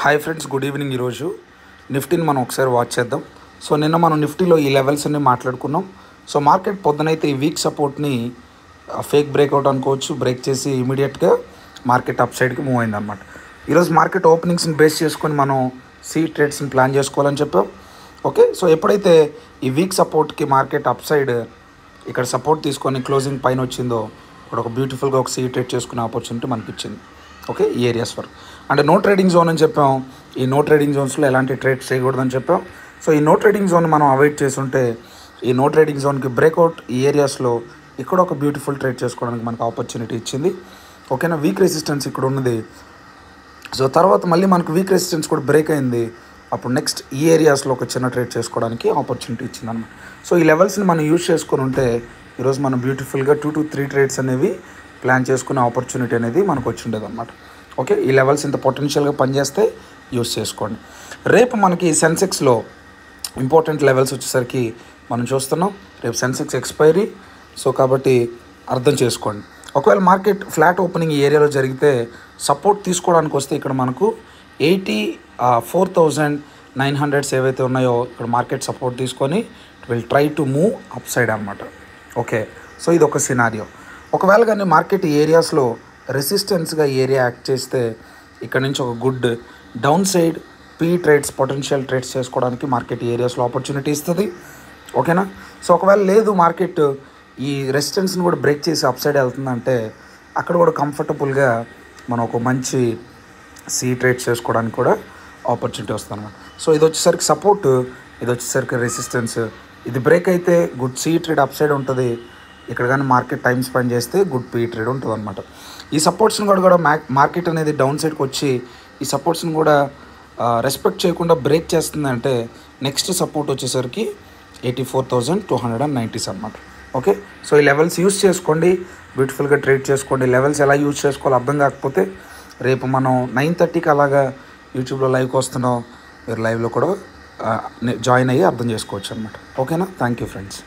Hi friends, good evening. ఈరోజు నిఫ్టీని మనం ఒకసారి వాచ్ చేద్దాం. సో నిన్న మనం నిఫ్టీలో ఈ లెవెల్స్ అన్ని మాట్లాడుకున్నాం. సో మార్కెట్ పొద్దునైతే ఈ వీక్ సపోర్ట్ని ఫేక్ బ్రేక్అవుట్ అనుకోవచ్చు, బ్రేక్ చేసి ఇమీడియట్గా మార్కెట్ అప్ సైడ్కి మూవ్ అయింది అనమాట. ఈరోజు మార్కెట్ ఓపెనింగ్స్ని బేస్ చేసుకొని మనం ట్రేడ్స్ని ప్లాన్ చేసుకోవాలని చెప్పాం. ఓకే, సో ఎప్పుడైతే ఈ వీక్ సపోర్ట్కి మార్కెట్ అప్ సైడ్ ఇక్కడ సపోర్ట్ తీసుకొని క్లోజింగ్ పైన వచ్చిందో ఇక్కడ ఒక బ్యూటిఫుల్గా ఒక ట్రేడ్ చేసుకునే ఆపర్చునిటీ మనకి ఇచ్చింది. ఓకే, ఈ ఏరియాస్ వరకు అంటే నో ట్రేడింగ్ జోన్ అని చెప్పాం. ఈ నో ట్రేడింగ్ జోన్స్లో ఎలాంటి ట్రేడ్స్ చేయకూడదని చెప్పాం. సో ఈ నో ట్రేడింగ్ జోన్ మనం అవాయిడ్ చేస్తుంటే ఈ నో ట్రేడింగ్ జోన్కి బ్రేక్అవుట్ ఈ ఏరియాస్లో ఇక్కడ ఒక బ్యూటిఫుల్ ట్రేడ్ చేసుకోవడానికి మనకు ఆపర్చునిటీ ఇచ్చింది. ఓకేనా, వీక్ రెసిస్టెన్స్ ఇక్కడ ఉన్నది. సో తర్వాత మళ్ళీ మనకు వీక్ రెసిస్టెన్స్ కూడా బ్రేక్ అయింది. అప్పుడు నెక్స్ట్ ఈ ఏరియాస్లో ఒక చిన్న ట్రేడ్ చేసుకోవడానికి ఆపర్చునిటీ ఇచ్చింది అన్నమాట. సో ఈ లెవెల్స్ని మనం యూజ్ చేసుకొని ఉంటే ఈరోజు మనం బ్యూటిఫుల్గా 2 to 3 ట్రేడ్స్ అనేవి ప్లాన్ చేసుకునే ఆపర్చునిటీ అనేది మనకు వచ్చి ఉండేది అనమాట. ఓకే, ఈ లెవెల్స్ ఇంత పొటెన్షియల్గా పనిచేస్తే యూస్ చేసుకోండి. రేపు మనకి సెన్సెక్స్లో ఇంపార్టెంట్ లెవెల్స్ వచ్చేసరికి మనం చూస్తున్నాం. రేపు సెన్సెక్స్ ఎక్స్పైరీ. సో కాబట్టి అర్థం చేసుకోండి. ఒకవేళ మార్కెట్ ఫ్లాట్ ఓపెనింగ్ ఈ ఏరియాలో జరిగితే సపోర్ట్ తీసుకోవడానికి వస్తే ఇక్కడ మనకు 84,900 ఏవైతే ఉన్నాయో ఇక్కడ మార్కెట్ సపోర్ట్ తీసుకొని will try to move up side అనమాట. ఓకే, సో ఇది ఒక సినారియో. ఒకవేళ కానీ మార్కెట్ ఏరియాస్లో రెసిస్టెన్స్గా ఏరియా యాక్ట్ చేస్తే ఇక్కడ నుంచి ఒక good down side trades potential trades చేసుకోవడానికి మార్కెట్ ఏరియాస్లో ఆపర్చునిటీ ఇస్తుంది. ఓకేనా, సో ఒకవేళ లేదు మార్కెట్ ఈ రెసిస్టెన్స్ని కూడా బ్రేక్ చేసి అప్ సైడ్ వెళ్తుందంటే అక్కడ కూడా కంఫర్టబుల్గా మనం ఒక మంచి ట్రేడ్స్ చేసుకోవడానికి కూడా ఆపర్చునిటీ వస్తుంది అనమాట. సో ఇది వచ్చేసరికి సపోర్ట్, ఇది వచ్చేసరికి రెసిస్టెన్స్. ఇది బ్రేక్ అయితే గుడ్ ట్రేడ్ అప్ సైడ్ ఉంటుంది. ఇక్కడ కానీ మార్కెట్ టైం స్పెండ్ చేస్తే గుడ్ ట్రేడ్ ఉంటుంది అనమాట. ఈ సపోర్ట్స్ని కూడా మార్కెట్ అనేది డౌన్ సైడ్కి వచ్చి ఈ సపోర్ట్స్ని కూడా రెస్పెక్ట్ చేయకుండా బ్రేక్ చేస్తుందంటే నెక్స్ట్ సపోర్ట్ వచ్చేసరికి 84,290 అనమాట. ఓకే, సో ఈ లెవెల్స్ యూస్ చేసుకోండి, బ్యూటిఫుల్గా ట్రేడ్ చేసుకోండి. లెవెల్స్ ఎలా యూజ్ చేసుకోవాలో అర్థం కాకపోతే రేపు మనం 9:30కి అలాగా యూట్యూబ్లో లైవ్కి వస్తున్నాం. మీరు లైవ్లో కూడా జాయిన్ అయ్యి అర్థం చేసుకోవచ్చు అనమాట. ఓకేనా, థ్యాంక్ యూ ఫ్రెండ్స్.